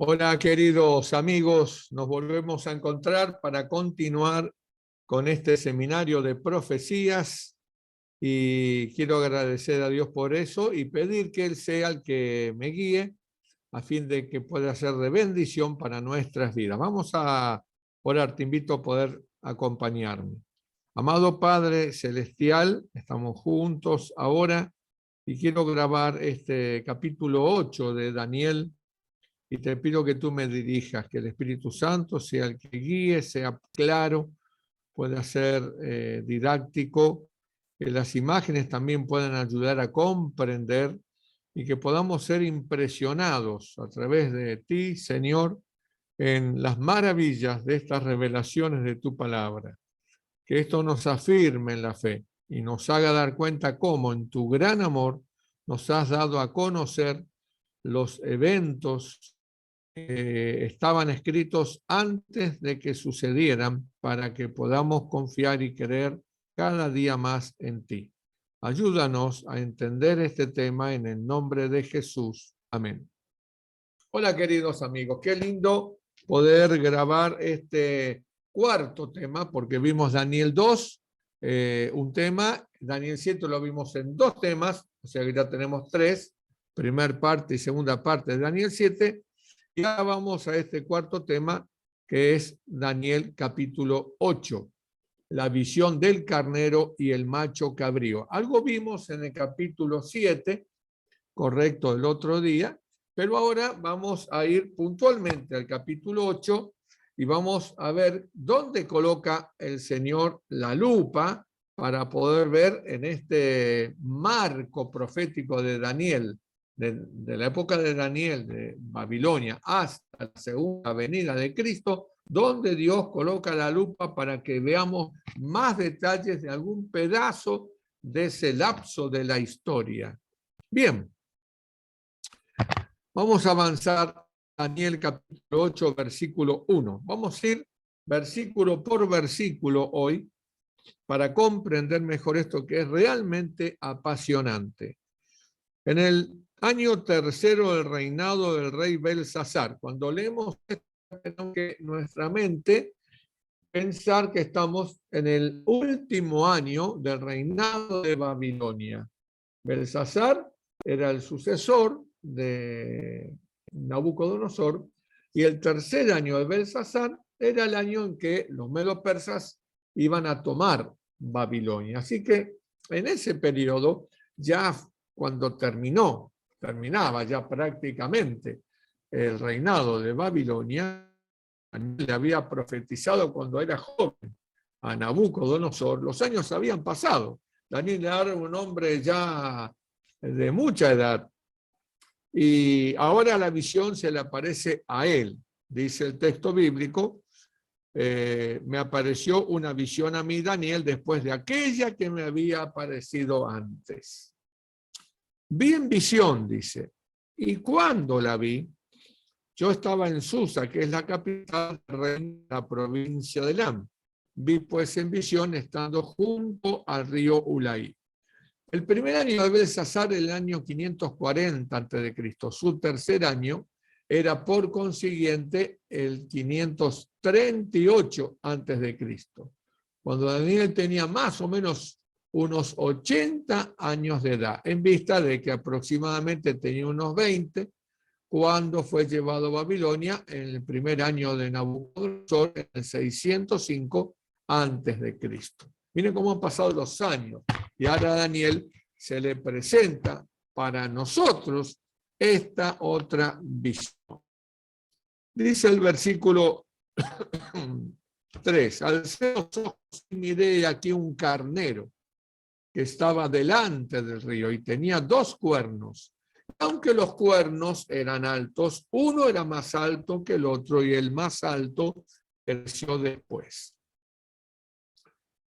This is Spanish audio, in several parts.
Hola queridos amigos, nos volvemos a encontrar para continuar con este seminario de profecías y quiero agradecer a Dios por eso y pedir que Él sea el que me guíe a fin de que pueda ser de bendición para nuestras vidas. Vamos a orar, te invito a poder acompañarme. Amado Padre Celestial, estamos juntos ahora y quiero grabar este capítulo 8 de Daniel. Y te pido que tú me dirijas, que el Espíritu Santo sea el que guíe, sea claro, pueda ser didáctico, que las imágenes también puedan ayudar a comprender y que podamos ser impresionados a través de ti, Señor, en las maravillas de estas revelaciones de tu palabra. Que esto nos afirme en la fe y nos haga dar cuenta cómo en tu gran amor nos has dado a conocer los eventos estaban escritos antes de que sucedieran para que podamos confiar y creer cada día más en ti. Ayúdanos a entender este tema en el nombre de Jesús. Amén. Hola queridos amigos, qué lindo poder grabar este cuarto tema porque vimos Daniel 2, un tema, Daniel 7 lo vimos en dos temas, o sea que ya tenemos tres, primera parte y segunda parte de Daniel 7. Y ahora vamos a este cuarto tema, que es Daniel capítulo 8, la visión del carnero y el macho cabrío. Algo vimos en el capítulo 7, correcto, el otro día, pero ahora vamos a ir puntualmente al capítulo 8 y vamos a ver dónde coloca el Señor la lupa para poder ver en este marco profético de Daniel, de la época de Daniel, de Babilonia, hasta la segunda venida de Cristo, donde Dios coloca la lupa para que veamos más detalles de algún pedazo de ese lapso de la historia. Bien, vamos a avanzar a Daniel capítulo 8, versículo 1. Vamos a ir versículo por versículo hoy para comprender mejor esto que es realmente apasionante. En el año tercero del reinado del rey Belsasar, cuando leemos esto, tenemos que nuestra mente pensar que estamos en el último año del reinado de Babilonia. Belsasar era el sucesor de Nabucodonosor y el tercer año de Belsasar era el año en que los medo-persas iban a tomar Babilonia. Así que en ese periodo, ya cuando terminaba ya prácticamente el reinado de Babilonia, le había profetizado cuando era joven a Nabucodonosor, los años habían pasado. Daniel era un hombre ya de mucha edad y ahora la visión se le aparece a él, dice el texto bíblico. Me apareció una visión a mí, Daniel, después de aquella que me había aparecido antes. Vi en visión, dice, y cuando la vi, yo estaba en Susa, que es la capital de la provincia de Elam. Vi pues en visión estando junto al río Ulai. El primer año de Belsasar, el año 540 a.C., su tercer año era por consiguiente el 538 a.C., cuando Daniel tenía más o menos unos 80 años de edad, en vista de que aproximadamente tenía unos 20 cuando fue llevado a Babilonia en el primer año de Nabucodonosor, en el 605 a.C. Miren cómo han pasado los años y ahora a Daniel se le presenta para nosotros esta otra visión. Dice el versículo 3, alcé los ojos y miré aquí un carnero que estaba delante del río y tenía dos cuernos. Aunque los cuernos eran altos, uno era más alto que el otro y el más alto creció después.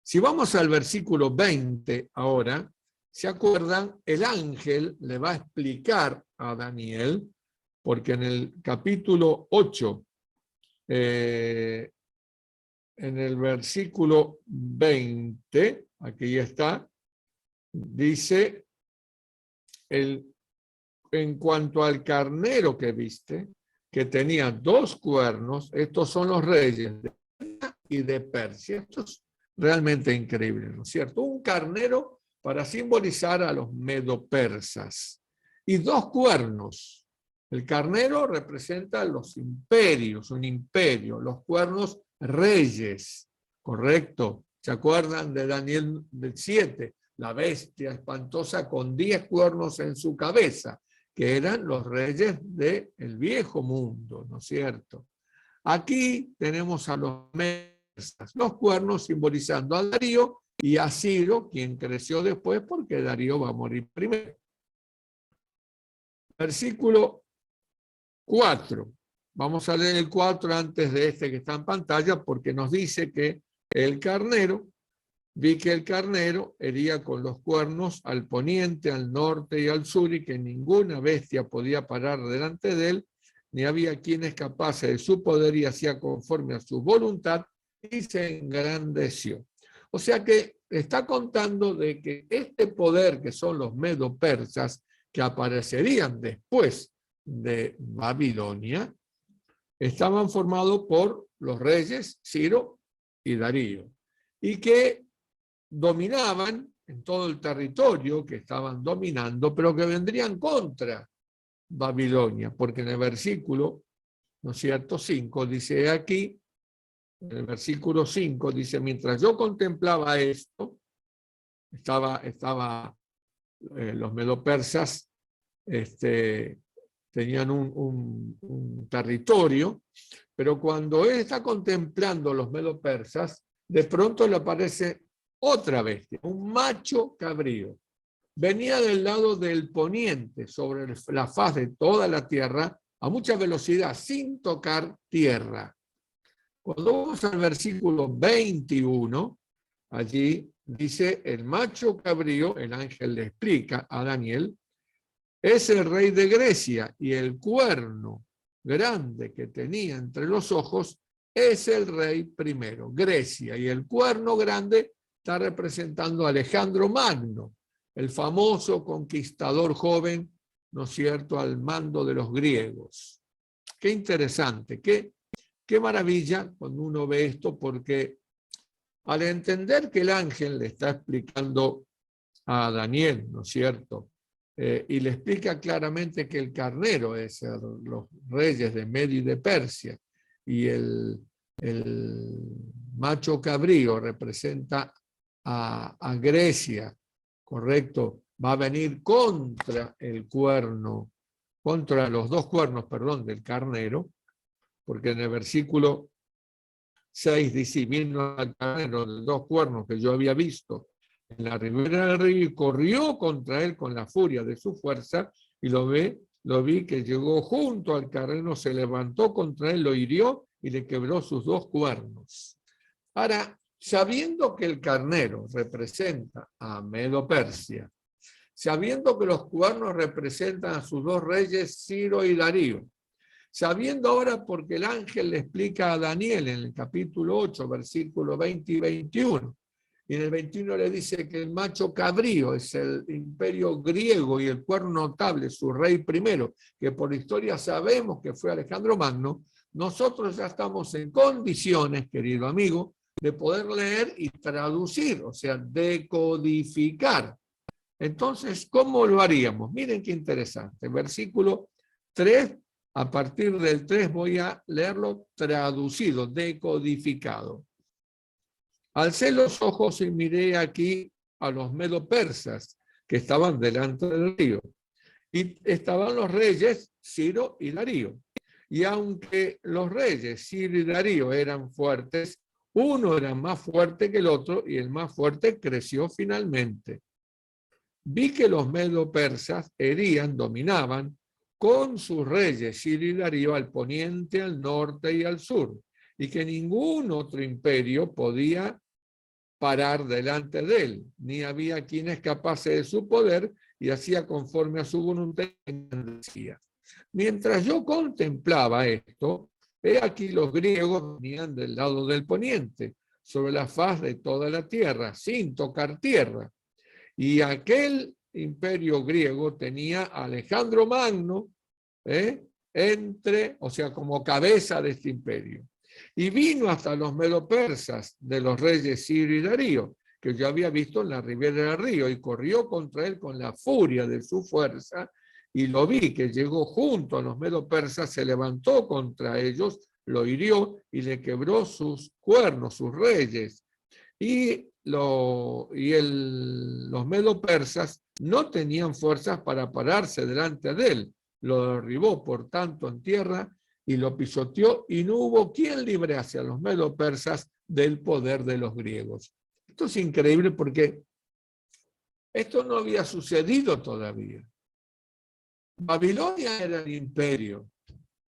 Si vamos al versículo 20 ahora, ¿se acuerdan? El ángel le va a explicar a Daniel, porque en el capítulo 8, en el versículo 20, aquí está, dice, en cuanto al carnero que viste, que tenía 2 cuernos. Estos son los reyes de Media y de Persia. Esto es realmente increíble, ¿no es cierto? Un carnero para simbolizar a los medo-persas. Y 2 cuernos. El carnero representa los imperios, un imperio. Los cuernos, reyes, ¿correcto? ¿Se acuerdan de Daniel 7? La bestia espantosa con 10 cuernos en su cabeza, que eran los reyes del viejo mundo, ¿no es cierto? Aquí tenemos a los persas, los cuernos simbolizando a Darío y a Ciro, quien creció después porque Darío va a morir primero. Versículo 4. Vamos a leer el 4 antes de este que está en pantalla porque nos dice que el carnero, vi que el carnero hería con los cuernos al poniente, al norte y al sur, y que ninguna bestia podía parar delante de él, ni había quien escapase de su poder, y hacía conforme a su voluntad, y se engrandeció. O sea que está contando de que este poder, que son los medo-persas, que aparecerían después de Babilonia, estaban formados por los reyes Ciro y Darío, y que dominaban en todo el territorio que estaban dominando, pero que vendrían contra Babilonia, porque en el versículo, ¿no es cierto?, 5, dice aquí, en el versículo 5, dice, mientras yo contemplaba esto, los medo-persas tenían un territorio, pero cuando él está contemplando los medo-persas, de pronto le aparece otra bestia, un macho cabrío. Venía del lado del poniente, sobre la faz de toda la tierra, a mucha velocidad, sin tocar tierra. Cuando vamos al versículo 21, allí dice, el macho cabrío, el ángel le explica a Daniel, es el rey de Grecia, y el cuerno grande que tenía entre los ojos es el rey primero. Grecia, y el cuerno grande está representando a Alejandro Magno, el famoso conquistador joven, ¿no es cierto?, al mando de los griegos. Qué interesante, qué maravilla cuando uno ve esto, porque al entender que el ángel le está explicando a Daniel, ¿no es cierto?, y le explica claramente que el carnero es los reyes de Media y de Persia, y el macho cabrío representa a Grecia, ¿correcto? Va a venir contra el cuerno, contra los 2 cuernos, perdón, del carnero, porque en el versículo 6 dice, vino al carnero de 2 cuernos que yo había visto en la ribera del río, y corrió contra él con la furia de su fuerza, y lo vi que llegó junto al carnero, se levantó contra él, lo hirió y le quebró sus 2 cuernos. Ahora, sabiendo que el carnero representa a Medo-Persia, sabiendo que los cuernos representan a sus 2 reyes, Ciro y Darío, sabiendo ahora porque el ángel le explica a Daniel en el capítulo 8, versículos 20 y 21, y en el 21 le dice que el macho cabrío es el imperio griego y el cuerno notable, su rey primero, que por historia sabemos que fue Alejandro Magno. Nosotros ya estamos en condiciones, querido amigo, de poder leer y traducir, o sea, decodificar. Entonces, ¿cómo lo haríamos? Miren qué interesante. Versículo 3, a partir del 3 voy a leerlo traducido, decodificado. Alcé los ojos y miré aquí a los medo-persas que estaban delante del río. Y estaban los reyes Ciro y Darío. Y aunque los reyes Ciro y Darío eran fuertes, uno era más fuerte que el otro, y el más fuerte creció finalmente. Vi que los medo-persas herían, dominaban con sus reyes Ciro y Darío al poniente, al norte y al sur, y que ningún otro imperio podía parar delante de él, ni había quien escapase de su poder, y hacía conforme a su voluntad. Mientras yo contemplaba esto, he aquí los griegos venían del lado del poniente, sobre la faz de toda la tierra, sin tocar tierra. Y aquel imperio griego tenía a Alejandro Magno, o sea, como cabeza de este imperio. Y vino hasta los medo-persas de los reyes Sirio y Darío, que yo había visto en la ribera del río, y corrió contra él con la furia de su fuerza, y lo vi que llegó junto a los medo-persas, se levantó contra ellos, lo hirió y le quebró sus cuernos, sus reyes. Y los medo-persas no tenían fuerzas para pararse delante de él. Lo derribó, por tanto, en tierra y lo pisoteó, y no hubo quien librase a los medo-persas del poder de los griegos. Esto es increíble porque esto no había sucedido todavía. Babilonia era el imperio.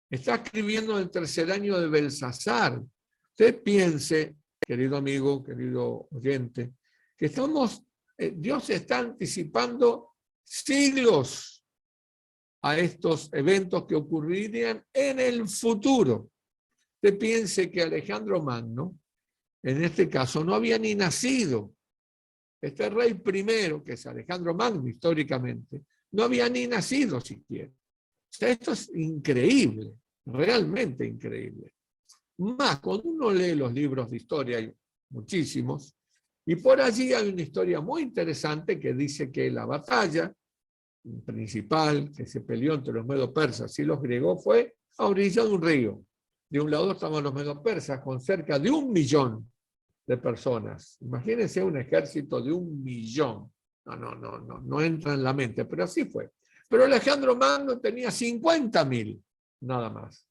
Está escribiendo el tercer año de Belsasar. Usted piense, querido amigo, querido oyente, que Dios está anticipando siglos a estos eventos que ocurrirían en el futuro. Usted piense que Alejandro Magno, en este caso, no había ni nacido. Este rey primero, que es Alejandro Magno históricamente, no había ni nacido siquiera. O sea, esto es increíble, realmente increíble. Más, cuando uno lee los libros de historia, hay muchísimos, y por allí hay una historia muy interesante que dice que la batalla principal que se peleó entre los medo-persas y los griegos fue a orilla de un río. De un lado estaban los medo-persas con cerca de 1 millón de personas. Imagínense un ejército de 1 millón. No entra en la mente, pero así fue. Pero Alejandro Magno tenía 50.000, nada más.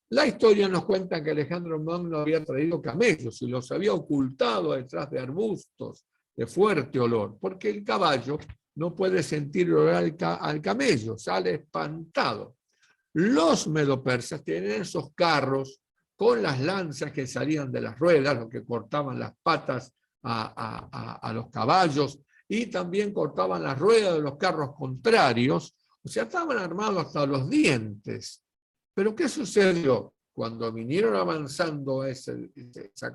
La historia nos cuenta que Alejandro Magno había traído camellos y los había ocultado detrás de arbustos de fuerte olor, porque el caballo no puede sentir olor al camello, sale espantado. Los medo-persas tienen esos carros con las lanzas que salían de las ruedas, lo que cortaban las patas a los caballos, y también cortaban las ruedas de los carros contrarios, o sea, estaban armados hasta los dientes. Pero ¿qué sucedió? Cuando vinieron avanzando esa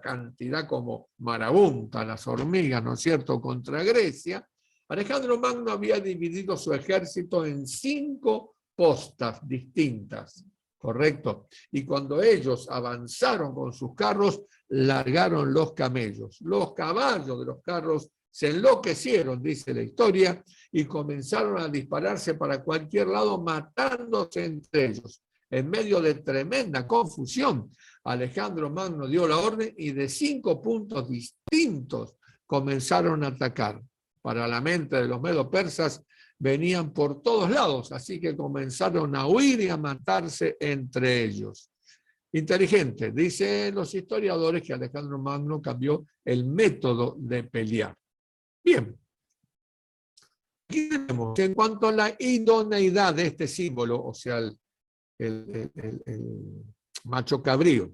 cantidad como marabunta, las hormigas, ¿no es cierto?, contra Grecia, Alejandro Magno había dividido su ejército en 5 postas distintas, ¿correcto? Y cuando ellos avanzaron con sus carros, largaron los camellos. Los caballos de los carros se enloquecieron, dice la historia, y comenzaron a dispararse para cualquier lado, matándose entre ellos. En medio de tremenda confusión, Alejandro Magno dio la orden y de 5 puntos distintos comenzaron a atacar. Para la mente de los medo-persas, venían por todos lados, así que comenzaron a huir y a matarse entre ellos. Inteligente, dicen los historiadores que Alejandro Magno cambió el método de pelear. Bien. Aquí tenemos, en cuanto a la idoneidad de este símbolo, o sea, el macho cabrío,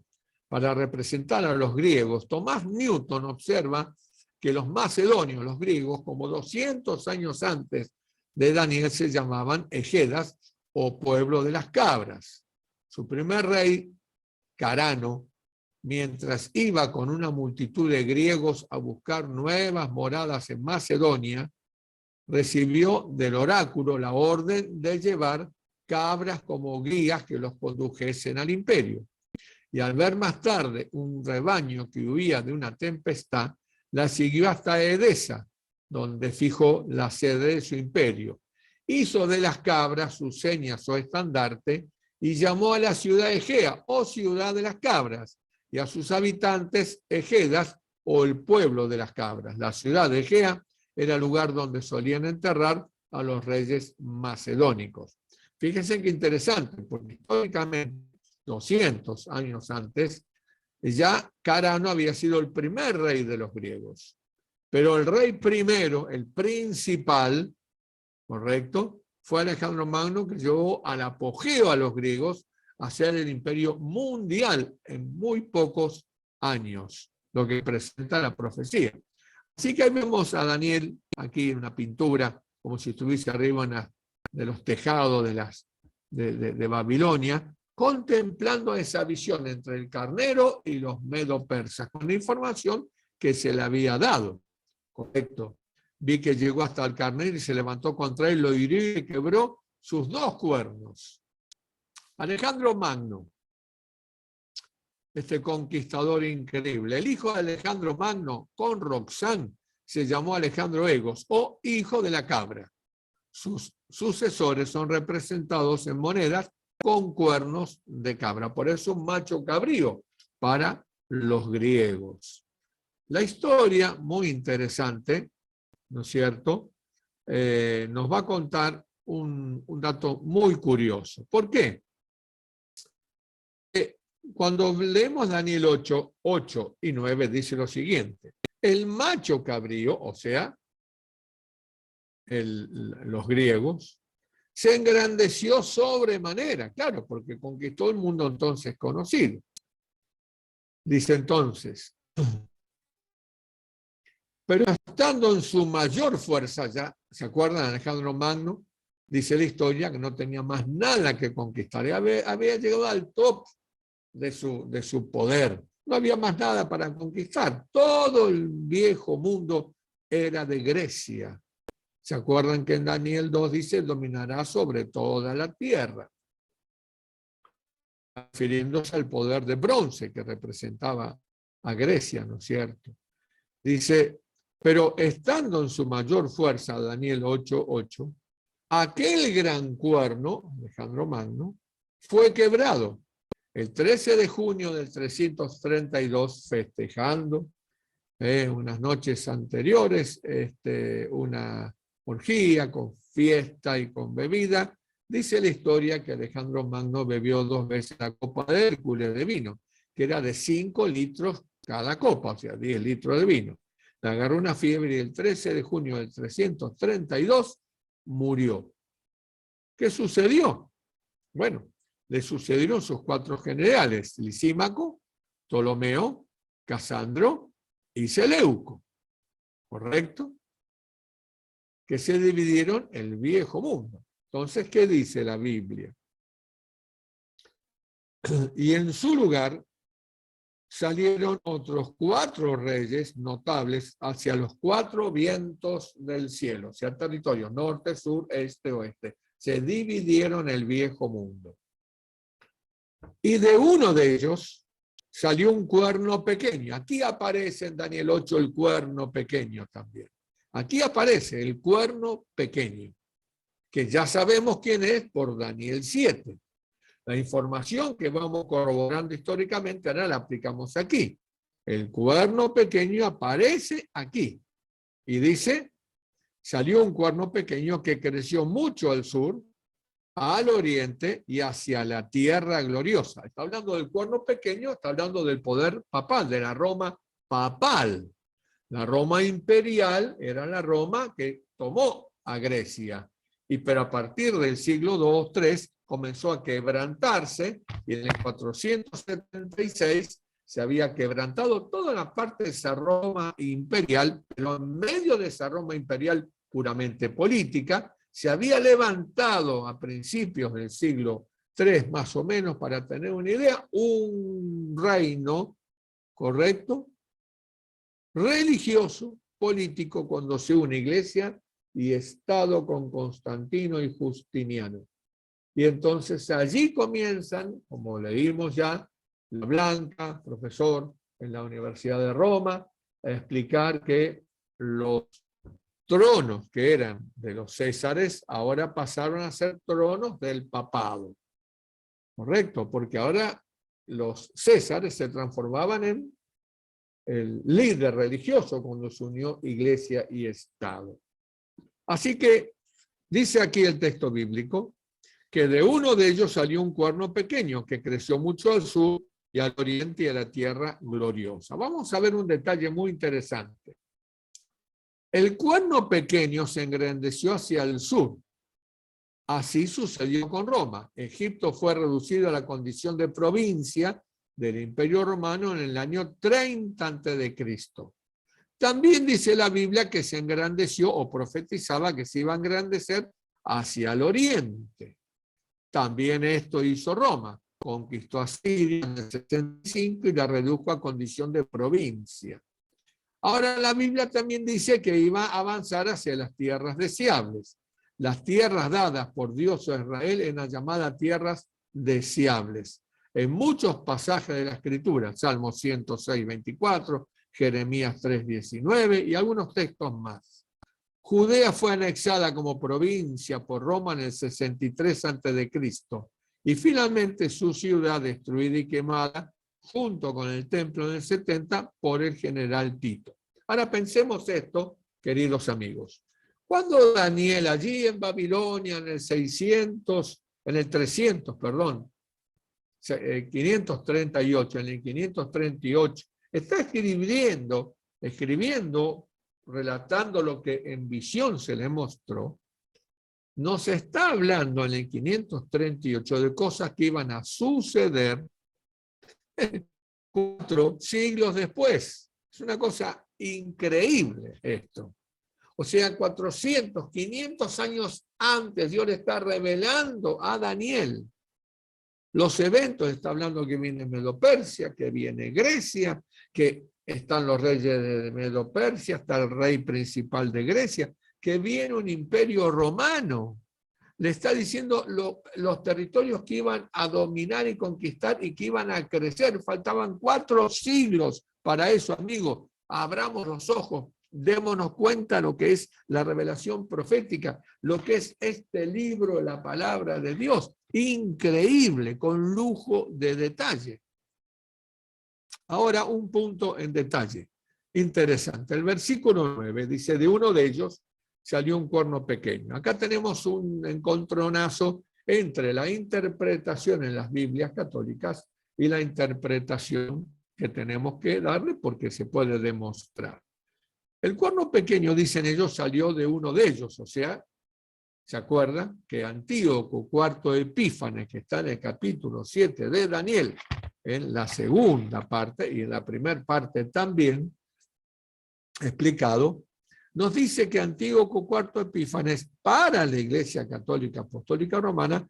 para representar a los griegos, Tomás Newton observa que los macedonios, los griegos, como 200 años antes de Daniel, se llamaban Egedas o pueblo de las cabras. Su primer rey, Carano, mientras iba con una multitud de griegos a buscar nuevas moradas en Macedonia, recibió del oráculo la orden de llevar cabras como guías que los condujesen al imperio. Y al ver más tarde un rebaño que huía de una tempestad, la siguió hasta Edesa, donde fijó la sede de su imperio. Hizo de las cabras sus señas o estandarte y llamó a la ciudad Egea o ciudad de las cabras y a sus habitantes Egedas o el pueblo de las cabras. La ciudad de Egea era el lugar donde solían enterrar a los reyes macedónicos. Fíjense qué interesante, porque históricamente, 200 años antes, ya Carano había sido el primer rey de los griegos. Pero el rey primero, el principal, ¿correcto?, fue Alejandro Magno, que llevó al apogeo a los griegos a ser el imperio mundial en muy pocos años, lo que presenta la profecía. Así que ahí vemos a Daniel, aquí en una pintura, como si estuviese arriba de los tejados de Babilonia, contemplando esa visión entre el carnero y los medo-persas, con la información que se le había dado. Correcto. Vi que llegó hasta el carnero y se levantó contra él, lo hirió y quebró sus 2 cuernos. Alejandro Magno, este conquistador increíble. El hijo de Alejandro Magno, con Roxana, se llamó Alejandro Egos, o hijo de la cabra. Sus sucesores son representados en monedas con cuernos de cabra. Por eso un macho cabrío para los griegos. La historia, muy interesante, ¿no es cierto?, nos va a contar un dato muy curioso. ¿Por qué? Cuando leemos Daniel 8 y 9, dice lo siguiente: el macho cabrío, o sea, los griegos, se engrandeció sobremanera, claro, porque conquistó el mundo entonces conocido. Dice entonces, pero estando en su mayor fuerza, ya, ¿se acuerdan? Alejandro Magno, dice la historia, que no tenía más nada que conquistar, había llegado al top de su poder, no había más nada para conquistar, todo el viejo mundo era de Grecia. ¿Se acuerdan que en Daniel 2 dice, dominará sobre toda la tierra? Refiriéndose al poder de bronce que representaba a Grecia, ¿no es cierto? Dice, pero estando en su mayor fuerza, Daniel 8:8, aquel gran cuerno, Alejandro Magno, fue quebrado el 13 de junio del 332, festejando unas noches anteriores, una orgía con fiesta y con bebida. Dice la historia que Alejandro Magno bebió 2 veces la copa de Hércules de vino, que era de 5 litros cada copa, o sea, 10 litros de vino. Le agarró una fiebre y el 13 de junio del 332 murió. ¿Qué sucedió? Bueno, le sucedieron sus 4 generales, Lisímaco, Ptolomeo, Casandro y Seleuco, ¿correcto? Que se dividieron el viejo mundo. Entonces, ¿qué dice la Biblia? Y en su lugar salieron otros 4 reyes notables hacia los 4 vientos del cielo, o sea, territorios norte, sur, este, oeste. Se dividieron el viejo mundo. Y de uno de ellos salió un cuerno pequeño. Aquí aparece en Daniel 8 el cuerno pequeño también. Aquí aparece el cuerno pequeño, que ya sabemos quién es por Daniel 7. La información que vamos corroborando históricamente ahora la aplicamos aquí. El cuerno pequeño aparece aquí y dice, salió un cuerno pequeño que creció mucho al sur, al oriente y hacia la tierra gloriosa. Está hablando del cuerno pequeño, está hablando del poder papal, de la Roma papal. La Roma imperial era la Roma que tomó a Grecia. Pero a partir del siglo II, III, comenzó a quebrantarse y en el 476 se había quebrantado toda la parte de esa Roma imperial, pero en medio de esa Roma imperial puramente política, se había levantado a principios del siglo III, más o menos, para tener una idea, un reino, ¿correcto?, religioso, político, cuando se une Iglesia y Estado con Constantino y Justiniano. Y entonces allí comienzan, como leímos ya, La Blanca, profesor en la Universidad de Roma, a explicar que los tronos que eran de los césares ahora pasaron a ser tronos del papado. ¿Correcto? Porque ahora los césares se transformaban en el líder religioso cuando se unió Iglesia y Estado. Así que dice aquí el texto bíblico que de uno de ellos salió un cuerno pequeño que creció mucho al sur y al oriente y a la tierra gloriosa. Vamos a ver un detalle muy interesante. El cuerno pequeño se engrandeció hacia el sur. Así sucedió con Roma. Egipto fue reducido a la condición de provincia del Imperio Romano en el año 30 a.C. También dice la Biblia que se engrandeció o profetizaba que se iba a engrandecer hacia el oriente. También esto hizo Roma. Conquistó a Siria en el 65 y la redujo a condición de provincia. Ahora la Biblia también dice que iba a avanzar hacia las tierras deseables. Las tierras dadas por Dios a Israel en las llamadas tierras deseables. En muchos pasajes de la Escritura, Salmo 106, 24, Jeremías 3, 19 y algunos textos más. Judea fue anexada como provincia por Roma en el 63 a.C. y finalmente su ciudad destruida y quemada junto con el templo en el 70 por el general Tito. Ahora pensemos esto, queridos amigos. Cuando Daniel allí en Babilonia en el 538, en el 538, está escribiendo, relatando lo que en visión se le mostró, nos está hablando en el 538 de cosas que iban a suceder 4 siglos después. Es una cosa increíble esto. O sea, 400, 500 años antes, Dios le está revelando a Daniel los eventos. Está hablando que viene Medo-Persia, que viene Grecia, que están los reyes de Medo-Persia, está el rey principal de Grecia, que viene un imperio romano. Le está diciendo los territorios que iban a dominar y conquistar y que iban a crecer. Faltaban 4 siglos para eso, amigos. Abramos los ojos, démonos cuenta lo que es la revelación profética, lo que es este libro, la palabra de Dios. Increíble, con lujo de detalle. Ahora un punto en detalle, interesante. El versículo 9 dice, de uno de ellos salió un cuerno pequeño. Acá tenemos un encontronazo entre la interpretación en las Biblias católicas y la interpretación que tenemos que darle porque se puede demostrar. El cuerno pequeño, dicen ellos, salió de uno de ellos, o sea, ¿se acuerdan? Que Antíoco IV Epífanes, que está en el capítulo 7 de Daniel, en la segunda parte y en la primera parte también, explicado, nos dice que Antíoco IV Epífanes, para la Iglesia Católica Apostólica Romana,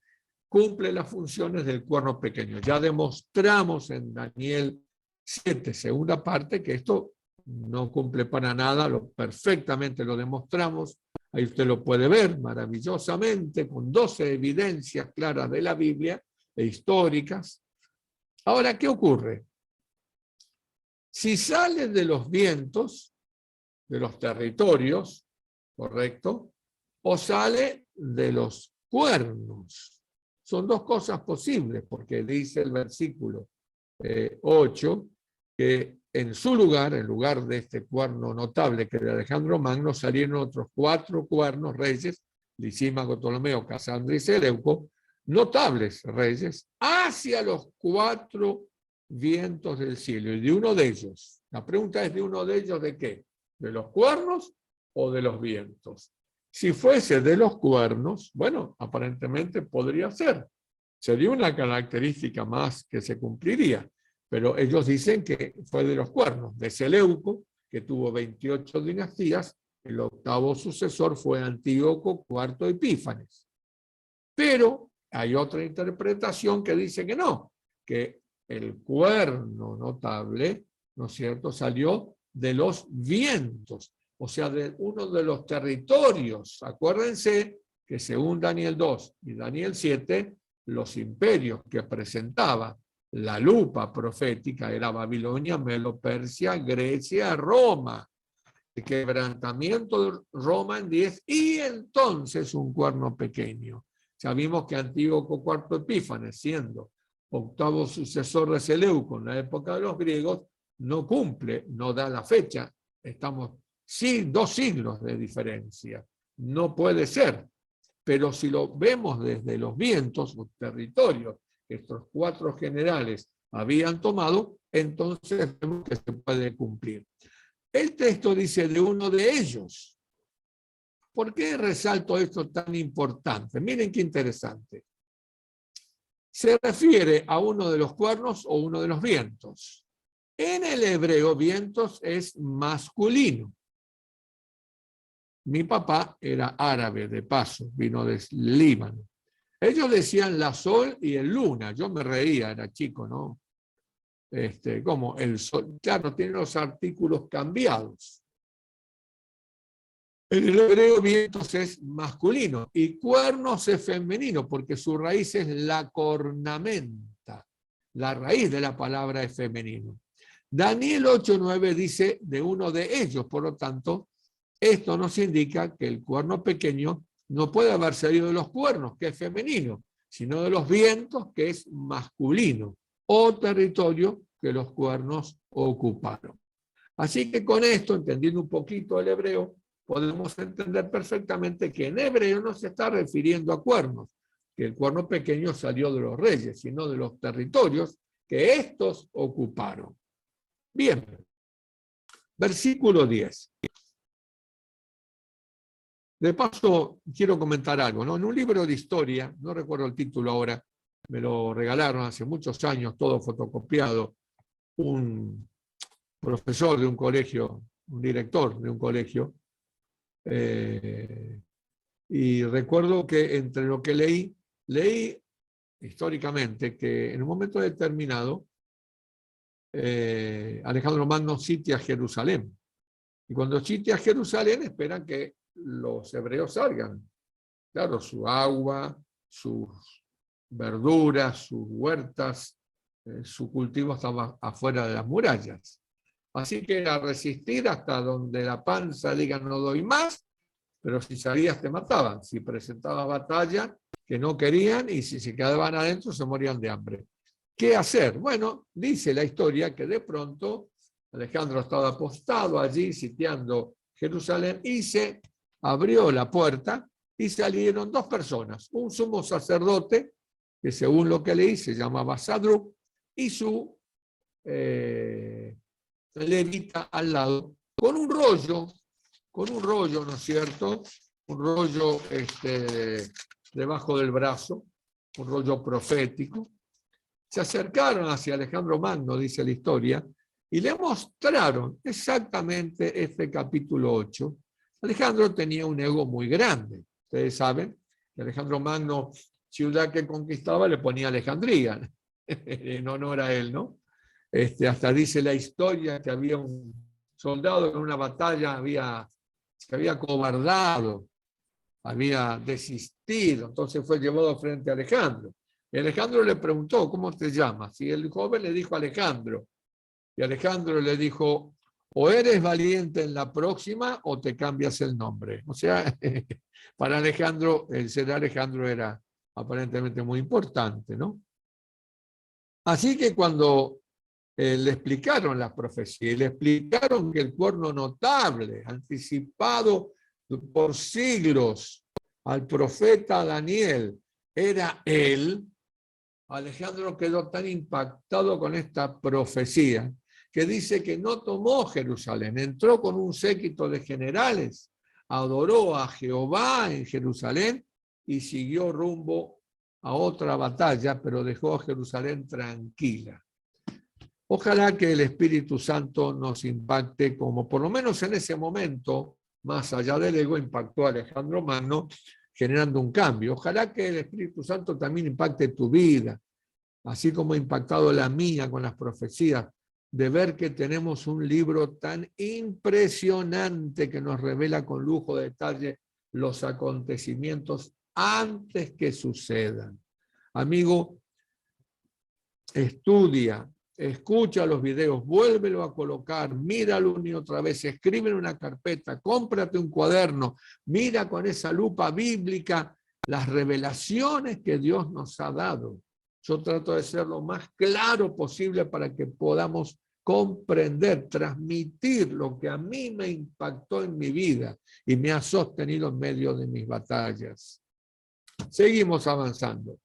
cumple las funciones del cuerno pequeño. Ya demostramos en Daniel 7, segunda parte, que esto no cumple para nada, perfectamente lo demostramos. Ahí usted lo puede ver maravillosamente, con 12 evidencias claras de la Biblia e históricas. Ahora, ¿qué ocurre? Si sale de los vientos, de los territorios, ¿correcto? O sale de los cuernos. Son 2 cosas posibles, porque dice el versículo 8, que en su lugar, en lugar de este cuerno notable que era Alejandro Magno, salieron otros 4 cuernos reyes, Lisímaco, Ptolomeo, Casandro y Seleuco, notables reyes, hacia los 4 vientos del cielo. Y de uno de ellos, la pregunta es, ¿de uno de ellos de qué? ¿De los cuernos o de los vientos? Si fuese de los cuernos, bueno, aparentemente podría ser. Sería una característica más que se cumpliría. Pero ellos dicen que fue de los cuernos, de Seleuco, que tuvo 28 dinastías, el 8º sucesor fue Antíoco IV Epífanes. Pero hay otra interpretación que dice que no, que el cuerno notable, ¿no es cierto?, salió de los vientos, o sea, de uno de los territorios. Acuérdense que según Daniel 2 y Daniel 7, los imperios que presentaba la lupa profética era Babilonia, Medo-Persia, Grecia, Roma. El quebrantamiento de Roma en 10 y entonces un cuerno pequeño. Ya vimos que Antíoco IV Epífanes, siendo 8º sucesor de Seleuco en la época de los griegos, no cumple, no da la fecha. Estamos 2 siglos de diferencia. No puede ser. Pero si lo vemos desde los vientos, los territorios que estos 4 generales habían tomado, entonces vemos que se puede cumplir. El texto dice de uno de ellos. ¿Por qué resalto esto tan importante? Miren qué interesante. Se refiere a uno de los cuernos o uno de los vientos. En el hebreo, vientos es masculino. Mi papá era árabe, de paso, vino de Líbano. Ellos decían la sol y el luna. Yo me reía, era chico, ¿no? Como el sol, claro, tiene los artículos cambiados. En el hebreo vientos es masculino y cuernos es femenino, porque su raíz es la cornamenta. La raíz de la palabra es femenino. Daniel 8:9 dice de uno de ellos, por lo tanto, esto nos indica que el cuerno pequeño no puede haber salido de los cuernos, que es femenino, sino de los vientos, que es masculino, o territorio que los cuernos ocuparon. Así que con esto, entendiendo un poquito el hebreo, podemos entender perfectamente que en hebreo no se está refiriendo a cuernos, que el cuerno pequeño salió de los reyes, sino de los territorios que estos ocuparon. Bien, versículo 10. De paso, quiero comentar algo, ¿no? En un libro de historia, no recuerdo el título ahora, me lo regalaron hace muchos años, todo fotocopiado, un profesor de un colegio, un director de un colegio, y recuerdo que entre lo que leí históricamente que en un momento determinado Alejandro Magno sitia Jerusalén. Y cuando sitia Jerusalén esperan que los hebreos salgan. Claro, su agua, sus verduras, sus huertas, su cultivo estaba afuera de las murallas. Así que era resistir hasta donde la panza diga no doy más, pero si salías te mataban. Si presentabas batalla, que no querían, y si se quedaban adentro se morían de hambre. ¿Qué hacer? Bueno, dice la historia que de pronto Alejandro estaba apostado allí sitiando Jerusalén y se abrió la puerta y salieron dos personas, un sumo sacerdote, que según lo que leí se llamaba Sadruc, y su levita al lado, con un rollo, ¿no es cierto? Un rollo debajo del brazo, un rollo profético. Se acercaron hacia Alejandro Magno, dice la historia, y le mostraron exactamente este capítulo 8. Alejandro tenía un ego muy grande. Ustedes saben que Alejandro Magno, ciudad que conquistaba, le ponía Alejandría, en honor a él, ¿no? Hasta dice la historia que había un soldado en una batalla se había cobardado, había desistido, entonces fue llevado frente a Alejandro. Y Alejandro le preguntó, ¿cómo te llamas? Y el joven le dijo Alejandro. Y Alejandro le dijo, o eres valiente en la próxima o te cambias el nombre. O sea, para Alejandro, el ser Alejandro era aparentemente muy importante, ¿no? Así que cuando le explicaron las profecías, le explicaron que el cuerno notable, anticipado por siglos al profeta Daniel, era él, Alejandro quedó tan impactado con esta profecía que dice que no tomó Jerusalén, entró con un séquito de generales, adoró a Jehová en Jerusalén y siguió rumbo a otra batalla, pero dejó a Jerusalén tranquila. Ojalá que el Espíritu Santo nos impacte como por lo menos en ese momento, más allá del ego, impactó a Alejandro Magno, generando un cambio. Ojalá que el Espíritu Santo también impacte tu vida, así como ha impactado la mía con las profecías, de ver que tenemos un libro tan impresionante que nos revela con lujo de detalle los acontecimientos antes que sucedan. Amigo, estudia, escucha los videos, vuélvelo a colocar, míralo una y otra vez, escribe en una carpeta, cómprate un cuaderno, mira con esa lupa bíblica las revelaciones que Dios nos ha dado. Yo trato de ser lo más claro posible para que podamos comprender, transmitir lo que a mí me impactó en mi vida y me ha sostenido en medio de mis batallas. Seguimos avanzando.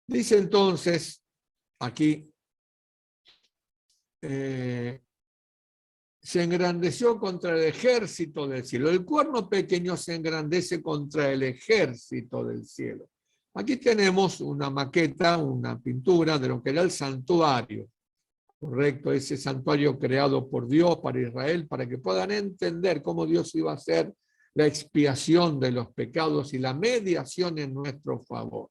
Dice entonces, aquí, se engrandeció contra el ejército del cielo. El cuerno pequeño se engrandece contra el ejército del cielo. Aquí tenemos una maqueta, una pintura de lo que era el santuario, correcto, ese santuario creado por Dios para Israel, para que puedan entender cómo Dios iba a hacer la expiación de los pecados y la mediación en nuestro favor.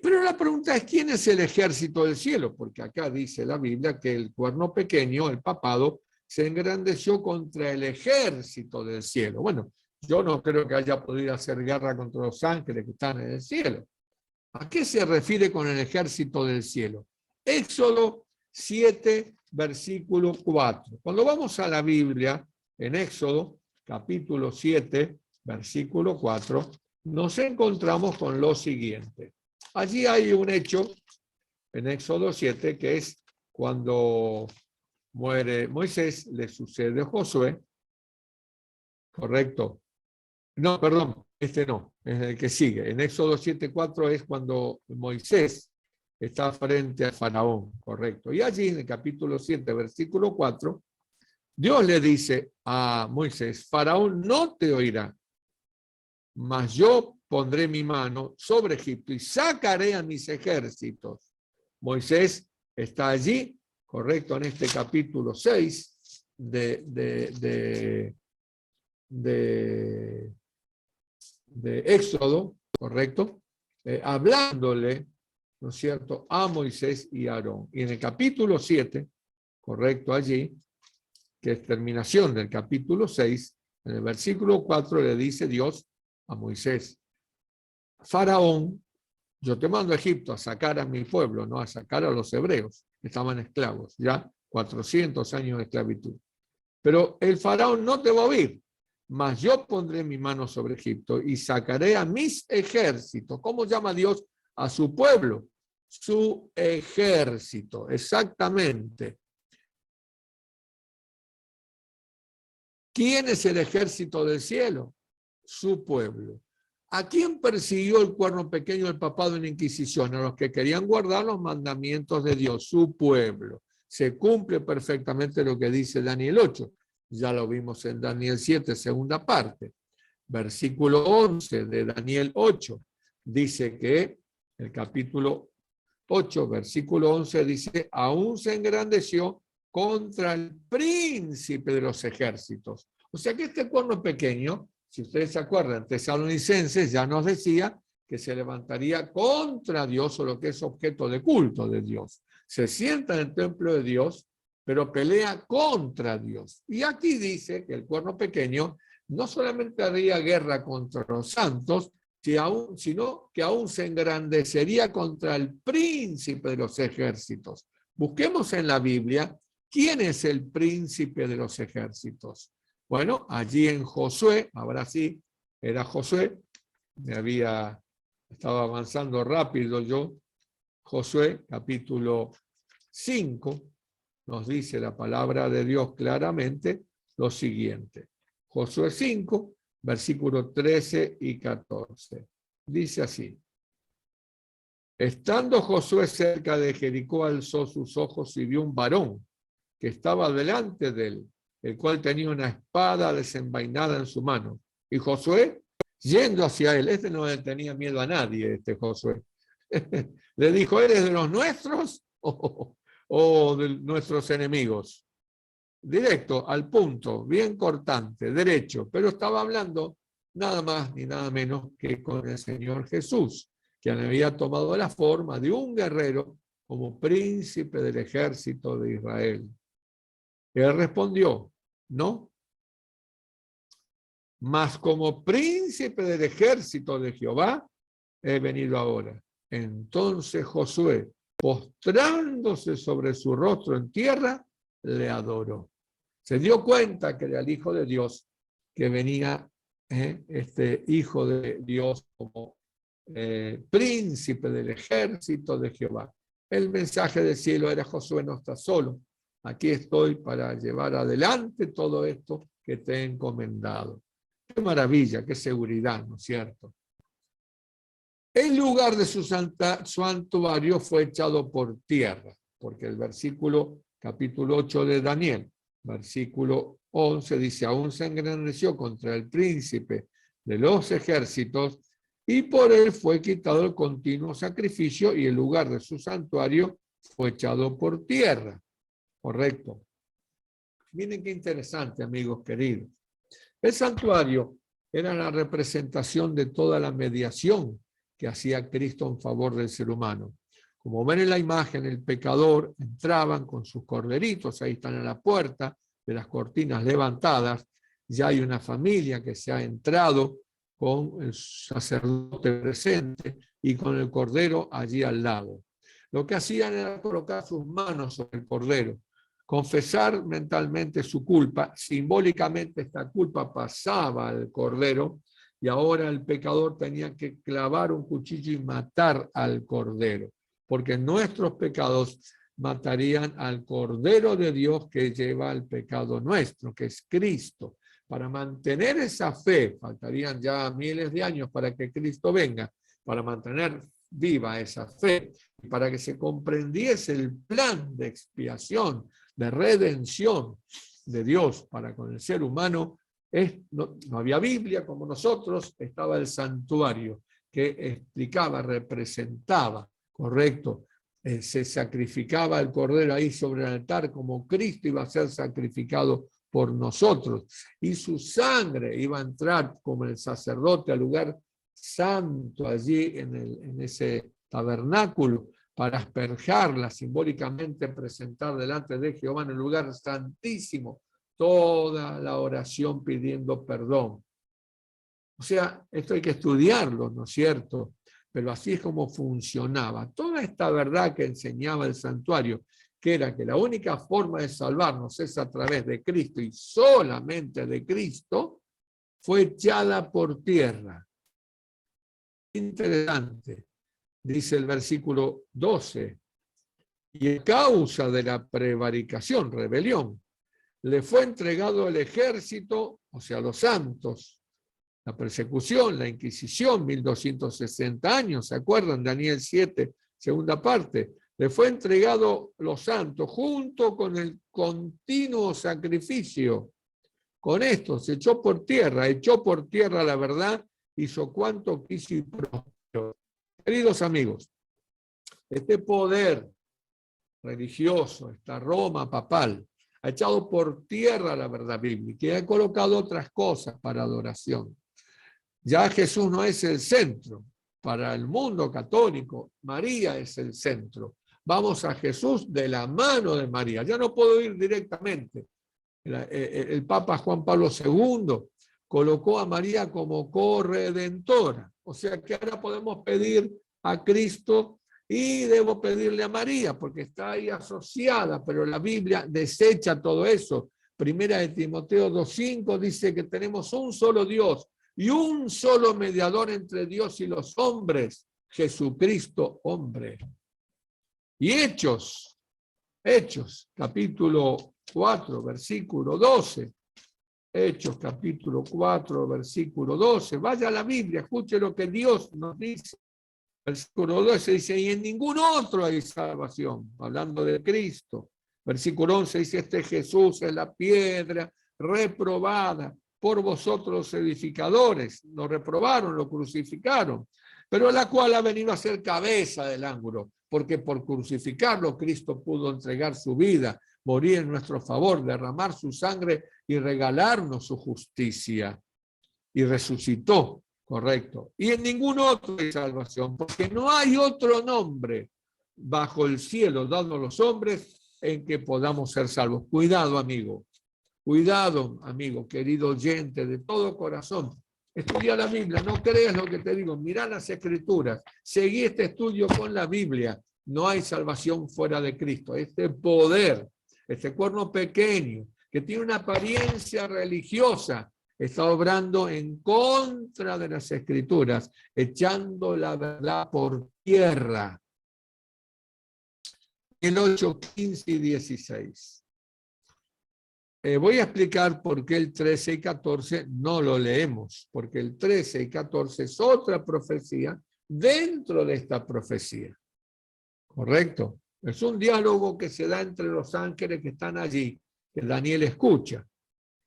Pero la pregunta es, ¿quién es el ejército del cielo? Porque acá dice la Biblia que el cuerno pequeño, el papado, se engrandeció contra el ejército del cielo. Bueno, yo no creo que haya podido hacer guerra contra los ángeles que están en el cielo. ¿A qué se refiere con el ejército del cielo? Éxodo 7, versículo 4. Cuando vamos a la Biblia, en Éxodo, capítulo 7, versículo 4, nos encontramos con lo siguiente. Allí hay un hecho en Éxodo 7 que es cuando muere Moisés, le sucede a Josué, ¿correcto? No, perdón, este no, es el que sigue. En Éxodo 7:4 es cuando Moisés está frente a Faraón, correcto. Y allí en el capítulo 7, versículo 4, Dios le dice a Moisés, Faraón no te oirá, mas yo pondré mi mano sobre Egipto y sacaré a mis ejércitos. Moisés está allí, correcto, en este capítulo 6 de Éxodo, correcto, hablándole, ¿no es cierto?, a Moisés y a Aarón. Y en el capítulo 7, correcto, allí, que es terminación del capítulo 6, en el versículo 4 le dice Dios a Moisés, Faraón, yo te mando a Egipto a sacar a mi pueblo, no a sacar a los hebreos, que estaban esclavos, ya 400 años de esclavitud. Pero el Faraón no te va a oír, mas yo pondré mi mano sobre Egipto y sacaré a mis ejércitos. ¿Cómo llama Dios a su pueblo? Su ejército, exactamente. ¿Quién es el ejército del cielo? Su pueblo. ¿A quién persiguió el cuerno pequeño el papado en la Inquisición? A los que querían guardar los mandamientos de Dios, su pueblo. Se cumple perfectamente lo que dice Daniel 8. Ya lo vimos en Daniel 7, segunda parte. Versículo 11 de Daniel 8. Dice que el capítulo 8, versículo 11 dice, aún se engrandeció contra el príncipe de los ejércitos. O sea que este cuerno pequeño, si ustedes se acuerdan, Tesalonicenses ya nos decía que se levantaría contra Dios o lo que es objeto de culto de Dios. Se sienta en el templo de Dios, pero pelea contra Dios. Y aquí dice que el cuerno pequeño no solamente haría guerra contra los santos, sino que aún se engrandecería contra el príncipe de los ejércitos. Busquemos en la Biblia quién es el príncipe de los ejércitos. Bueno, allí en Josué, ahora sí, era Josué, estaba avanzando rápido yo. Josué, capítulo 5, nos dice la palabra de Dios claramente lo siguiente. Josué 5, versículos 13 y 14. Dice así. Estando Josué cerca de Jericó, alzó sus ojos y vio un varón que estaba delante de él, el cual tenía una espada desenvainada en su mano. Y Josué, yendo hacia él, no le tenía miedo a nadie, este Josué, le dijo, ¿eres de los nuestros o de nuestros enemigos? Directo, al punto, bien cortante, derecho, pero estaba hablando nada más ni nada menos que con el Señor Jesús, quien había tomado la forma de un guerrero como príncipe del ejército de Israel. Él respondió, no, mas como príncipe del ejército de Jehová he venido ahora. Entonces Josué, postrándose sobre su rostro en tierra, le adoró. Se dio cuenta que era el Hijo de Dios, que venía este Hijo de Dios como príncipe del ejército de Jehová. El mensaje del cielo era: Josué, no estás solo, aquí estoy para llevar adelante todo esto que te he encomendado. Qué maravilla, qué seguridad, ¿no es cierto? El lugar de su santuario fue echado por tierra, porque el versículo capítulo 8 de Daniel, versículo 11, dice, aún se engrandeció contra el príncipe de los ejércitos y por él fue quitado el continuo sacrificio y el lugar de su santuario fue echado por tierra. Correcto. Miren qué interesante, amigos queridos. El santuario era la representación de toda la mediación que hacía Cristo en favor del ser humano. Como ven en la imagen, el pecador entraban con sus corderitos, ahí están en la puerta, de las cortinas levantadas, ya hay una familia que se ha entrado con el sacerdote presente y con el cordero allí al lado. Lo que hacían era colocar sus manos sobre el cordero, confesar mentalmente su culpa, simbólicamente esta culpa pasaba al cordero y ahora el pecador tenía que clavar un cuchillo y matar al cordero, porque nuestros pecados matarían al cordero de Dios que lleva el pecado nuestro, que es Cristo. Para mantener esa fe, faltarían ya miles de años para que Cristo venga, para mantener viva esa fe, y para que se comprendiese el plan de expiación, de redención de Dios para con el ser humano. No había Biblia como nosotros, estaba el santuario que explicaba, representaba, correcto, se sacrificaba el cordero ahí sobre el altar como Cristo iba a ser sacrificado por nosotros, y su sangre iba a entrar como el sacerdote al lugar santo allí en ese tabernáculo para asperjarla, simbólicamente presentar delante de Jehová en el lugar santísimo toda la oración pidiendo perdón. O sea, esto hay que estudiarlo, ¿no es cierto? Pero así es como funcionaba. Toda esta verdad que enseñaba el santuario, que era que la única forma de salvarnos es a través de Cristo y solamente de Cristo, fue echada por tierra. Interesante, dice el versículo 12, y a causa de la prevaricación, rebelión, le fue entregado el ejército, o sea, los santos, la persecución, la Inquisición, 1260 años, ¿se acuerdan? Daniel 7, segunda parte. Le fue entregado los santos junto con el continuo sacrificio. Con esto se echó por tierra la verdad, hizo cuanto quiso y prosperó. Queridos amigos, este poder religioso, esta Roma papal, ha echado por tierra la verdad bíblica y ha colocado otras cosas para adoración. Ya Jesús no es el centro. Para el mundo católico, María es el centro. Vamos a Jesús de la mano de María. Ya no puedo ir directamente. El Papa Juan Pablo II colocó a María como corredentora. O sea que ahora podemos pedir a Cristo y debo pedirle a María porque está ahí asociada, pero la Biblia desecha todo eso. Primera de Timoteo 2:5 dice que tenemos un solo Dios y un solo mediador entre Dios y los hombres, Jesucristo hombre. Y Hechos, capítulo 4, versículo 12. Hechos, capítulo 4, versículo 12. Vaya a la Biblia, escuche lo que Dios nos dice. Versículo 12 dice, y en ningún otro hay salvación, hablando de Cristo. Versículo 11 dice, este Jesús es la piedra reprobada por vosotros los edificadores. Lo reprobaron, lo crucificaron, pero la cual ha venido a ser cabeza del ángulo, porque por crucificarlo Cristo pudo entregar su vida, morir en nuestro favor, derramar su sangre y regalarnos su justicia. Y resucitó, correcto. Y en ningún otro hay salvación, porque no hay otro nombre bajo el cielo dado a los hombres en que podamos ser salvos. Cuidado, amigo. Cuidado, amigo, querido oyente, de todo corazón. Estudia la Biblia, no creas lo que te digo, mirá las Escrituras, seguí este estudio con la Biblia. No hay salvación fuera de Cristo. Este poder, este cuerno pequeño, que tiene una apariencia religiosa, está obrando en contra de las Escrituras, echando la verdad por tierra. El 8, 15 y 16. Voy a explicar por qué el 13 y 14 no lo leemos, porque el 13 y 14 es otra profecía dentro de esta profecía. ¿Correcto? Es un diálogo que se da entre los ángeles que están allí, que Daniel escucha.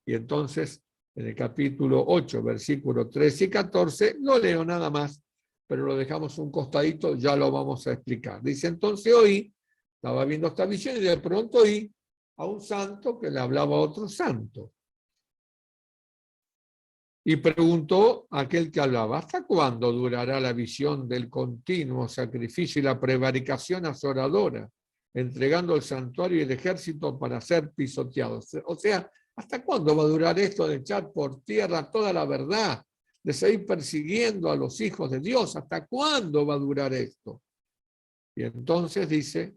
Y entonces, en el capítulo 8, versículos 13 y 14, no leo nada más, pero lo dejamos un costadito, ya lo vamos a explicar. Dice, entonces oí, estaba viendo esta visión y de pronto oí a un santo que le hablaba a otro santo. Y preguntó a aquel que hablaba, ¿hasta cuándo durará la visión del continuo sacrificio y la prevaricación azoradora entregando el santuario y el ejército para ser pisoteados. O sea, ¿hasta cuándo va a durar esto de echar por tierra toda la verdad, de seguir persiguiendo a los hijos de Dios? ¿Hasta cuándo va a durar esto? Y entonces dice,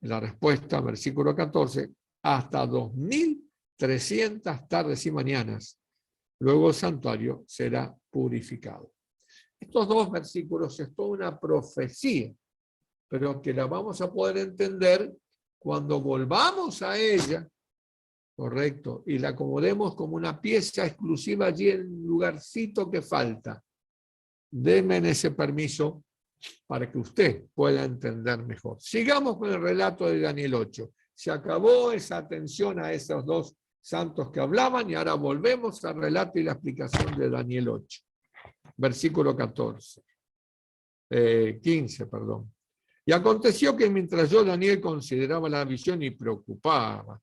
en la respuesta, versículo 14, hasta 2300 tardes y mañanas. Luego el santuario será purificado. Estos dos versículos es toda una profecía, pero que la vamos a poder entender cuando volvamos a ella, correcto, y la acomodemos como una pieza exclusiva allí en el lugarcito que falta. Denme ese permiso para que usted pueda entender mejor. Sigamos con el relato de Daniel 8. Se acabó esa atención a esos dos santos que hablaban y ahora volvemos al relato y la explicación de Daniel 8. Versículo 15, perdón. Y aconteció que mientras yo, Daniel, consideraba la visión y procuraba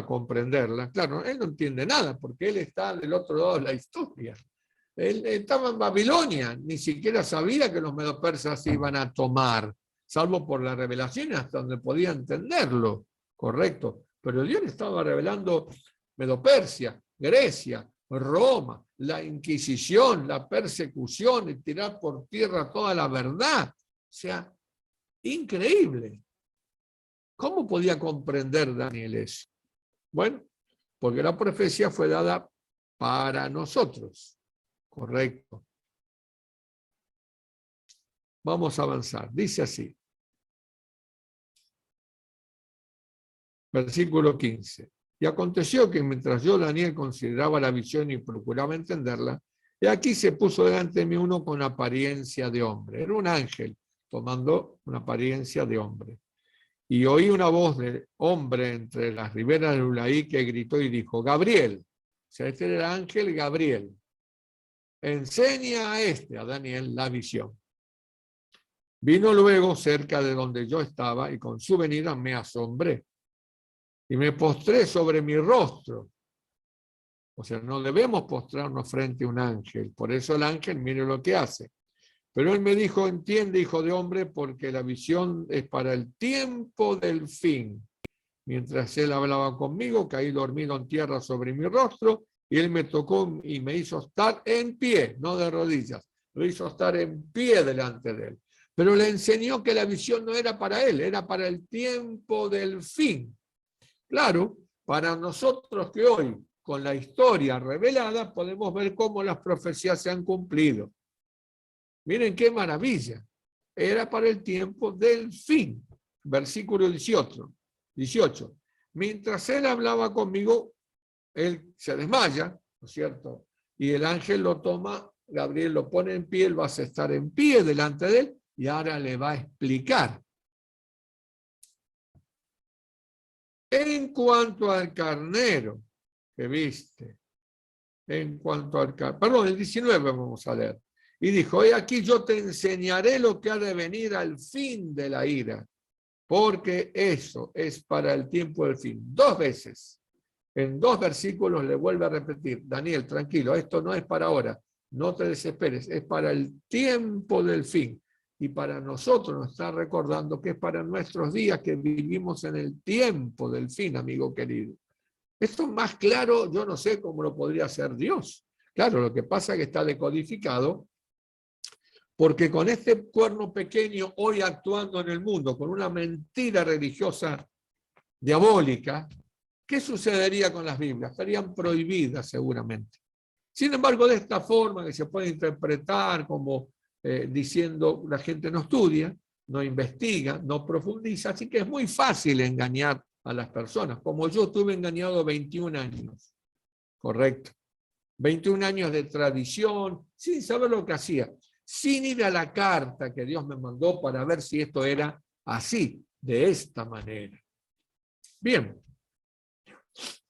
comprenderla, claro, él no entiende nada porque él está del otro lado de la historia. Él estaba en Babilonia, ni siquiera sabía que los medopersas iban a tomar, salvo por la revelación hasta donde podía entenderlo, correcto. Pero Dios le estaba revelando Medopersia, Grecia, Roma, la Inquisición, la persecución y tirar por tierra toda la verdad. O sea, increíble. ¿Cómo podía comprender Daniel eso? Bueno, porque la profecía fue dada para nosotros. Correcto. Vamos a avanzar. Dice así. Versículo 15. Y aconteció que mientras yo, Daniel, consideraba la visión y procuraba entenderla, y aquí se puso delante de mí uno con apariencia de hombre. Era un ángel tomando una apariencia de hombre. Y oí una voz de hombre entre las riberas del Ulaí que gritó y dijo, Gabriel, o sea, este era el ángel Gabriel, enseña a Daniel, la visión. Vino luego cerca de donde yo estaba y con su venida me asombré y me postré sobre mi rostro. O sea, no debemos postrarnos frente a un ángel. Por eso el ángel, mire lo que hace. Pero él me dijo, entiende, hijo de hombre, porque la visión es para el tiempo del fin. Mientras él hablaba conmigo, caí dormido en tierra sobre mi rostro, y él me tocó y me hizo estar en pie, no de rodillas, lo hizo estar en pie delante de él. Pero le enseñó que la visión no era para él, era para el tiempo del fin. Claro, para nosotros que hoy, con la historia revelada, podemos ver cómo las profecías se han cumplido. Miren qué maravilla. Era para el tiempo del fin. Versículo 18. Mientras él hablaba conmigo, él se desmaya, ¿no es cierto? Y el ángel lo toma, Gabriel lo pone en pie, él va a estar en pie delante de él y ahora le va a explicar. En cuanto al carnero que viste, el 19 vamos a leer. Y dijo, he aquí yo te enseñaré lo que ha de venir al fin de la ira, porque eso es para el tiempo del fin. 2 veces, en 2 versículos le vuelve a repetir, Daniel, tranquilo, esto no es para ahora, no te desesperes, es para el tiempo del fin. Y para nosotros nos está recordando que es para nuestros días que vivimos en el tiempo del fin, amigo querido. Esto más claro, yo no sé cómo lo podría hacer Dios. Claro, lo que pasa es que está decodificado, porque con este cuerno pequeño hoy actuando en el mundo, con una mentira religiosa diabólica, ¿qué sucedería con las Biblias? Estarían prohibidas seguramente. Sin embargo, de esta forma que se puede interpretar como diciendo la gente no estudia, no investiga, no profundiza, así que es muy fácil engañar a las personas, como yo estuve engañado 21 años, correcto, 21 años de tradición, sin saber lo que hacía, sin ir a la carta que Dios me mandó para ver si esto era así, de esta manera. Bien,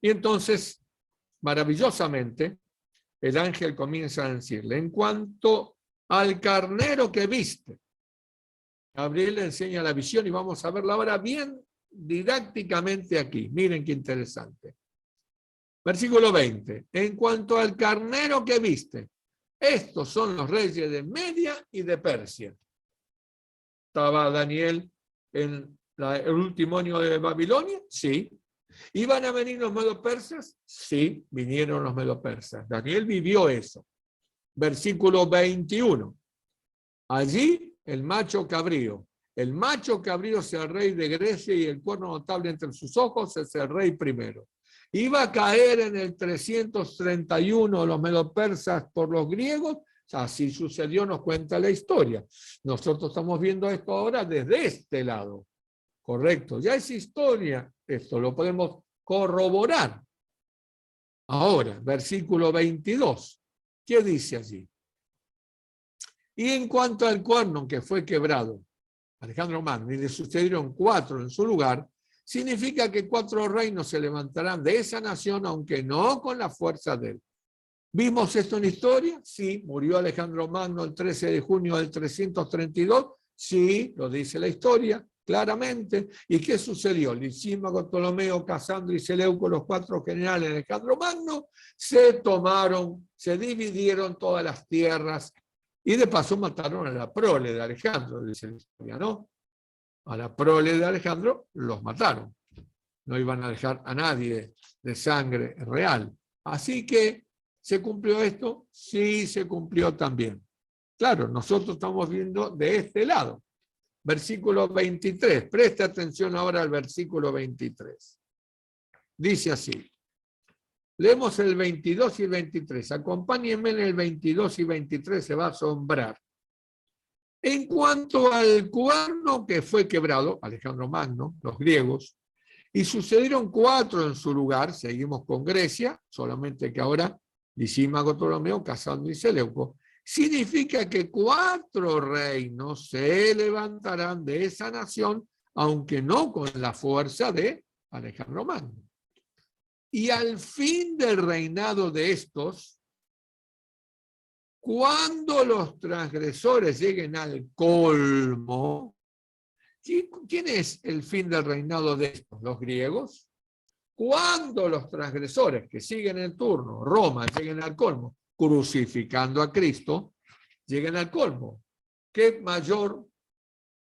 y entonces, maravillosamente, el ángel comienza a decirle, en cuanto al carnero que viste, Gabriel le enseña la visión y vamos a verla ahora bien didácticamente aquí. Miren qué interesante. Versículo 20. En cuanto al carnero que viste, estos son los reyes de Media y de Persia. Estaba Daniel en el último año de Babilonia? Sí. ¿Iban a venir los medo-persas? Sí, vinieron los medo-persas. Daniel vivió eso. Versículo 21. Allí el macho cabrío. El macho cabrío es el rey de Grecia y el cuerno notable entre sus ojos es el rey primero. Iba a caer en el 331 los medo-persas por los griegos. Así sucedió, nos cuenta la historia. Nosotros estamos viendo esto ahora desde este lado. Correcto, ya es historia. Esto lo podemos corroborar. Ahora, versículo 22. ¿Qué dice allí? Y en cuanto al cuerno que fue quebrado, Alejandro Magno, y le sucedieron 4 en su lugar, significa que 4 reinos se levantarán de esa nación, aunque no con la fuerza de él. ¿Vimos esto en la historia? Sí. ¿Murió Alejandro Magno el 13 de junio del 332? Sí, lo dice la historia, claramente. ¿Y qué sucedió? Lisímaco, Ptolomeo, Casandro y Seleuco, los 4 generales de Alejandro Magno, se dividieron todas las tierras y de paso mataron a la prole de Alejandro, dice la historia, ¿no? A la prole de Alejandro los mataron. No iban a dejar a nadie de sangre real. Así que, ¿se cumplió esto? Sí, se cumplió también. Claro, nosotros estamos viendo de este lado. Versículo 23. Presta atención ahora al versículo 23. Dice así. Leemos el 22 y el 23. Acompáñenme en el 22 y 23, se va a asombrar. En cuanto al cuerno que fue quebrado, Alejandro Magno, los griegos, y sucedieron 4 en su lugar, seguimos con Grecia, solamente que ahora Lisímaco, Ptolomeo, Casandro y Seleuco, significa que 4 reinos se levantarán de esa nación, aunque no con la fuerza de Alejandro Magno. Y al fin del reinado de estos, cuando los transgresores lleguen al colmo, ¿quién es el fin del reinado de estos? ¿Los griegos? Cuando los transgresores que siguen el turno, Roma, lleguen al colmo, crucificando a Cristo, lleguen al colmo. ¿Qué mayor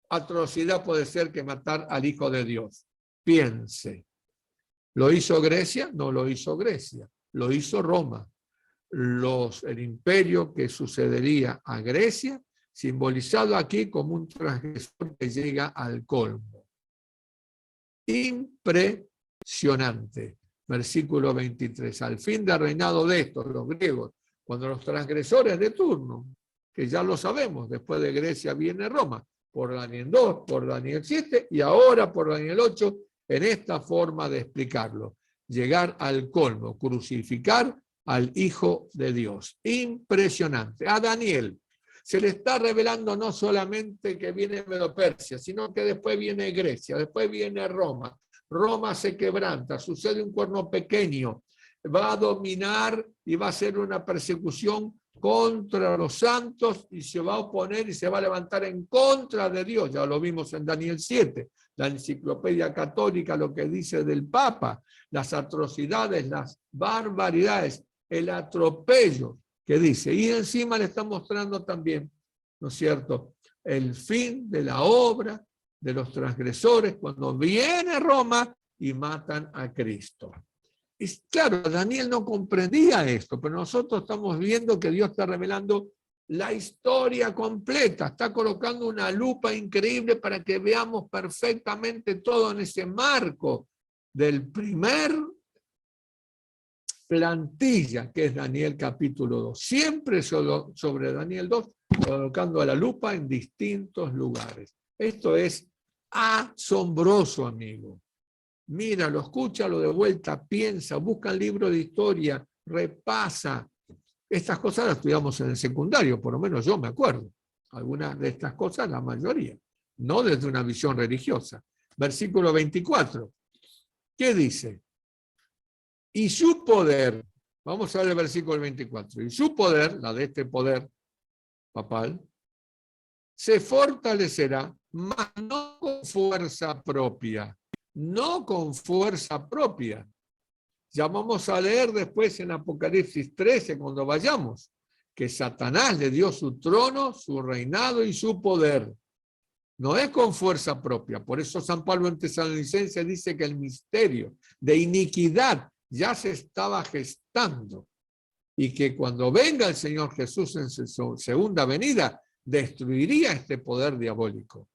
atrocidad puede ser que matar al Hijo de Dios? Piense. ¿Lo hizo Grecia? No lo hizo Grecia. Lo hizo Roma. El imperio que sucedería a Grecia, simbolizado aquí como un transgresor que llega al colmo. Impresionante. Versículo 23. Al fin del reinado de estos, los griegos, cuando los transgresores de turno, que ya lo sabemos, después de Grecia viene Roma, por Daniel 2, por Daniel 7 y ahora por Daniel 8, en esta forma de explicarlo. Llegar al colmo, crucificar al Hijo de Dios. Impresionante. A Daniel se le está revelando no solamente que viene Medo-Persia, sino que después viene Grecia, después viene Roma. Roma se quebranta, sucede un cuerno pequeño, va a dominar y va a hacer una persecución contra los santos y se va a oponer y se va a levantar en contra de Dios. Ya lo vimos en Daniel 7, la enciclopedia católica, lo que dice del Papa, las atrocidades, las barbaridades, el atropello que dice. Y encima le está mostrando también, ¿no es cierto?, el fin de la obra de los transgresores cuando viene Roma y matan a Cristo. Y claro, Daniel no comprendía esto, pero nosotros estamos viendo que Dios está revelando la historia completa, está colocando una lupa increíble para que veamos perfectamente todo en ese marco del primer plantilla que es Daniel capítulo 2. Siempre sobre Daniel 2, colocando a la lupa en distintos lugares. Esto es asombroso, amigo. Míralo, escúchalo de vuelta, piensa, busca el libro de historia, repasa. Estas cosas las estudiamos en el secundario, por lo menos yo me acuerdo. Algunas de estas cosas, la mayoría, no desde una visión religiosa. Versículo 24. ¿Qué dice? Y su poder, vamos a ver el versículo 24, y su poder, la de este poder papal, se fortalecerá, mas no con fuerza propia. No con fuerza propia. Ya vamos a leer después en Apocalipsis 13, cuando vayamos, que Satanás le dio su trono, su reinado y su poder. No es con fuerza propia. Por eso San Pablo en Tesalonicenses dice que el misterio de iniquidad ya se estaba gestando y que cuando venga el Señor Jesús en su segunda venida, destruiría este poder diabólico.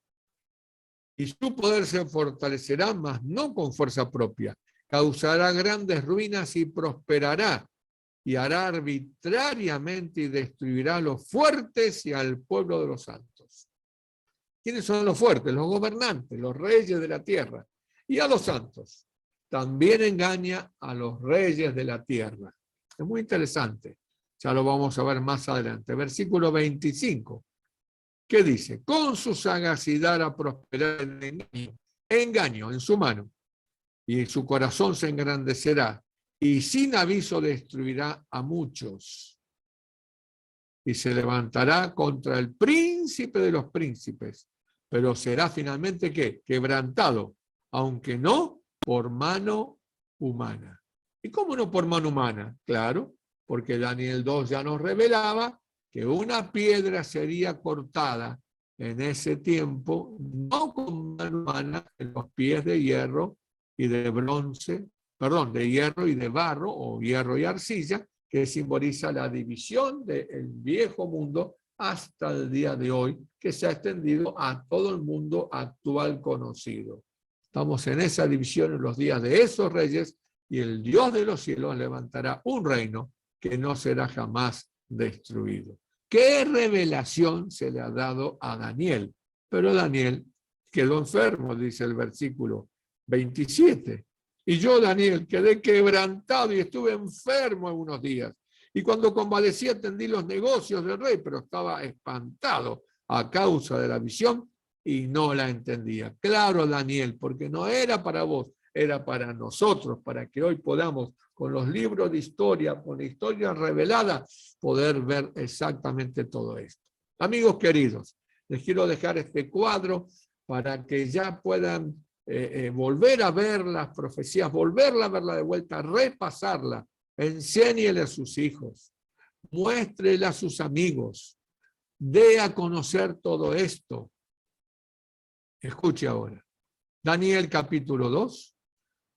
Y su poder se fortalecerá, mas no con fuerza propia. Causará grandes ruinas y prosperará, y hará arbitrariamente y destruirá a los fuertes y al pueblo de los santos. ¿Quiénes son los fuertes? Los gobernantes, los reyes de la tierra. Y a los santos. También engaña a los reyes de la tierra. Es muy interesante. Ya lo vamos a ver más adelante. Versículo 25. ¿Qué dice? Con su sagacidad a prosperar en engaño en su mano, y su corazón se engrandecerá, y sin aviso destruirá a muchos. Y se levantará contra el príncipe de los príncipes, pero será finalmente ¿qué? Quebrantado, aunque no por mano humana. ¿Y cómo no por mano humana? Claro, porque Daniel 2 ya nos revelaba que una piedra sería cortada en ese tiempo, no con mano humana, en los pies de hierro y de bronce, perdón, de hierro y de barro, o hierro y arcilla, que simboliza la división del viejo mundo hasta el día de hoy, que se ha extendido a todo el mundo actual conocido. Estamos en esa división en los días de esos reyes, y el Dios de los cielos levantará un reino que no será jamás destruido. ¿Qué revelación se le ha dado a Daniel? Pero Daniel quedó enfermo, dice el versículo 27. Y yo, Daniel, quedé quebrantado y estuve enfermo algunos días. Y cuando convalecí atendí los negocios del rey, pero estaba espantado a causa de la visión y no la entendía. Claro, Daniel, porque no era para vos, era para nosotros, para que hoy podamos, con los libros de historia, con la historia revelada, poder ver exactamente todo esto. Amigos queridos, les quiero dejar este cuadro para que ya puedan volver a ver las profecías, volverla a verla de vuelta, repasarla, enséñele a sus hijos, muéstrele a sus amigos, dé a conocer todo esto. Escuche ahora. Daniel capítulo 2,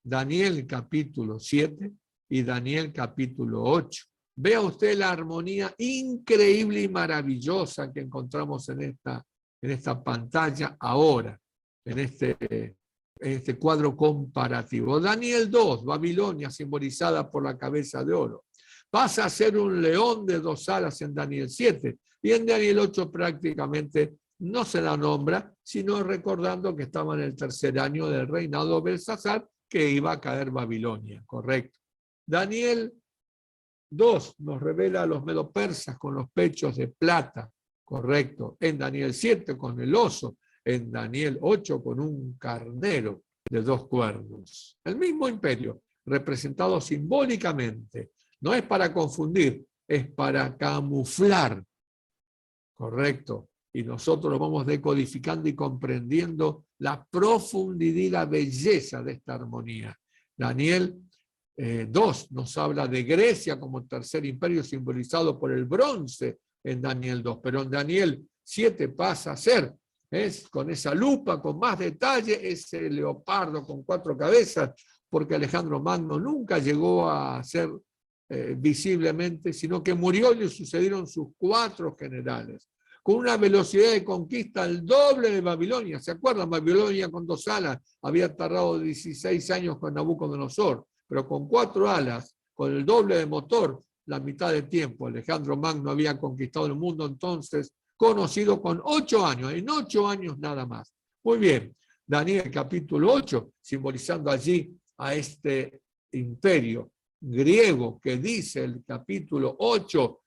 Daniel capítulo 7 y Daniel capítulo 8. Vea usted la armonía increíble y maravillosa que encontramos en esta pantalla ahora, en este cuadro comparativo. Daniel 2, Babilonia simbolizada por la cabeza de oro. Pasa a ser un león de dos alas en Daniel 7 y en Daniel 8 prácticamente no se la nombra, sino recordando que estaba en el tercer año del reinado de Belsasar, que iba a caer Babilonia, correcto. Daniel 2 nos revela a los medopersas con los pechos de plata, correcto. En Daniel 7 con el oso, en Daniel 8 con un carnero de dos cuernos. El mismo imperio, representado simbólicamente. No es para confundir, es para camuflar, correcto. Y nosotros lo vamos decodificando y comprendiendo la profundidad y la belleza de esta armonía. Daniel 2 nos habla de Grecia como tercer imperio simbolizado por el bronce en Daniel 2, pero en Daniel 7 pasa a ser, con esa lupa, con más detalle, ese leopardo con 4 cabezas, porque Alejandro Magno nunca llegó a ser visiblemente, sino que murió y le sucedieron sus 4 generales, con una velocidad de conquista al doble de Babilonia. ¿Se acuerdan? Babilonia con 2 alas había tardado 16 años con Nabucodonosor, pero con 4 alas, con el doble de motor, la mitad de tiempo. Alejandro Magno había conquistado el mundo entonces, conocido con 8 años, en 8 años nada más. Muy bien, Daniel capítulo 8, simbolizando allí a este imperio griego que dice el capítulo 8,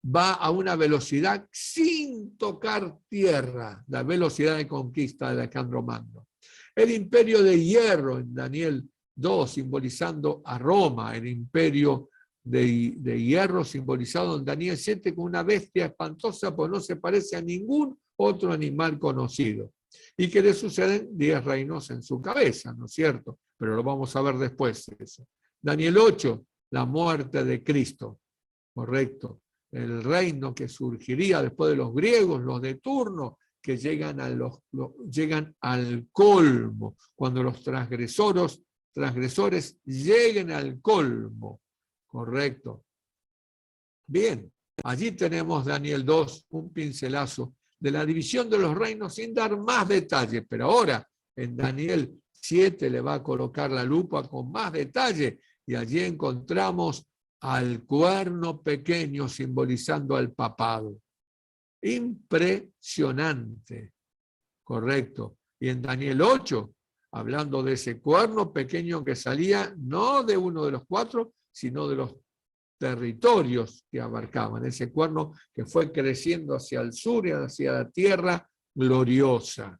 va a una velocidad sin tocar tierra, la velocidad de conquista de Alejandro Magno. El imperio de hierro en Daniel 2, simbolizando a Roma, el imperio de hierro simbolizado en Daniel 7 con una bestia espantosa, pues no se parece a ningún otro animal conocido. Y que le suceden 10 reinos en su cabeza, ¿no es cierto? Pero lo vamos a ver después eso. Daniel 8, la muerte de Cristo, correcto. El reino que surgiría después de los griegos, los de turno, que llegan al colmo, cuando los transgresores lleguen al colmo. Correcto. Bien, allí tenemos Daniel 2, un pincelazo de la división de los reinos sin dar más detalles, pero ahora en Daniel 7 le va a colocar la lupa con más detalle y allí encontramos al cuerno pequeño simbolizando al papado. Impresionante, correcto. Y en Daniel 8, hablando de ese cuerno pequeño que salía no de uno de los 4, sino de los territorios que abarcaban, ese cuerno que fue creciendo hacia el sur y hacia la tierra gloriosa,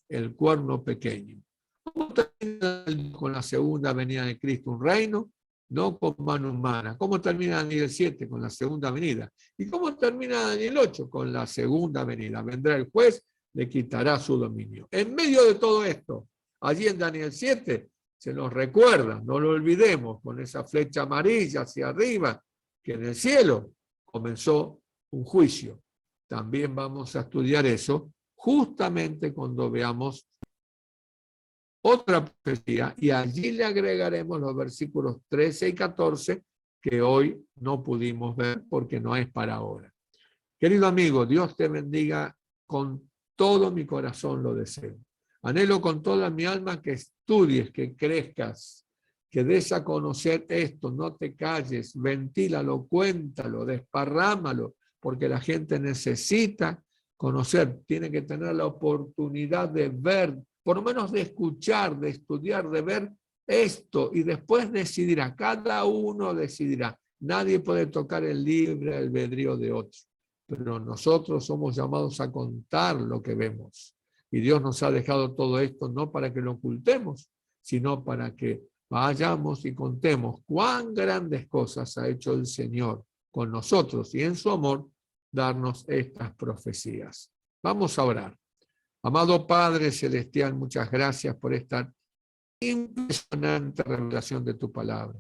el cuerno pequeño. ¿Cómo termina con la segunda venida de Cristo? Un reino no con mano humana. ¿Cómo termina Daniel 7? Con la segunda venida. ¿Y cómo termina Daniel 8? Con la segunda venida. Vendrá el juez, le quitará su dominio. En medio de todo esto, allí en Daniel 7, se nos recuerda, no lo olvidemos, con esa flecha amarilla hacia arriba, que en el cielo comenzó un juicio. También vamos a estudiar eso justamente cuando veamos otra profecía, y allí le agregaremos los versículos 13 y 14 que hoy no pudimos ver porque no es para ahora. Querido amigo, Dios te bendiga, con todo mi corazón lo deseo. Anhelo con toda mi alma que estudies, que crezcas, que des a conocer esto, no te calles, ventílalo, cuéntalo, desparrámalo, porque la gente necesita conocer, tiene que tener la oportunidad de ver, por lo menos de escuchar, de estudiar, de ver esto, y después decidirá, cada uno decidirá. Nadie puede tocar el libre albedrío de otro, pero nosotros somos llamados a contar lo que vemos. Y Dios nos ha dejado todo esto no para que lo ocultemos, sino para que vayamos y contemos cuán grandes cosas ha hecho el Señor con nosotros y en su amor darnos estas profecías. Vamos a orar. Amado Padre Celestial, muchas gracias por esta impresionante revelación de tu palabra,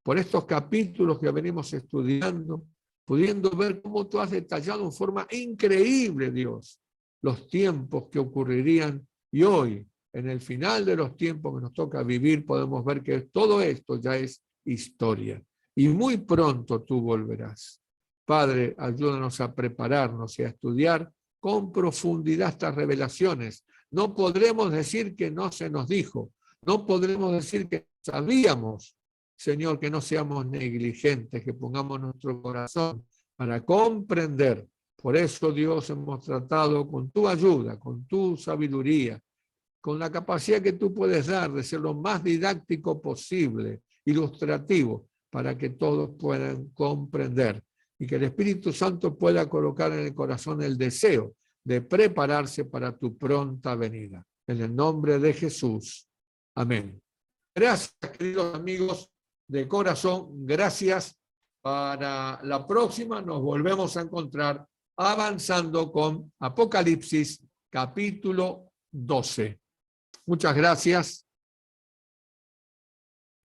por estos capítulos que venimos estudiando, pudiendo ver cómo tú has detallado en forma increíble, Dios, los tiempos que ocurrirían, y hoy, en el final de los tiempos que nos toca vivir, podemos ver que todo esto ya es historia, y muy pronto tú volverás. Padre, ayúdanos a prepararnos y a estudiar con profundidad estas revelaciones. No podremos decir que no se nos dijo, no podremos decir que sabíamos, Señor, que no seamos negligentes, que pongamos nuestro corazón para comprender. Por eso, Dios, hemos tratado con tu ayuda, con tu sabiduría, con la capacidad que tú puedes dar de ser lo más didáctico posible, ilustrativo, para que todos puedan comprender y que el Espíritu Santo pueda colocar en el corazón el deseo de prepararse para tu pronta venida. En el nombre de Jesús. Amén. Gracias, queridos amigos de corazón. Gracias. Para la próxima nos volvemos a encontrar avanzando con Apocalipsis capítulo 12. Muchas gracias.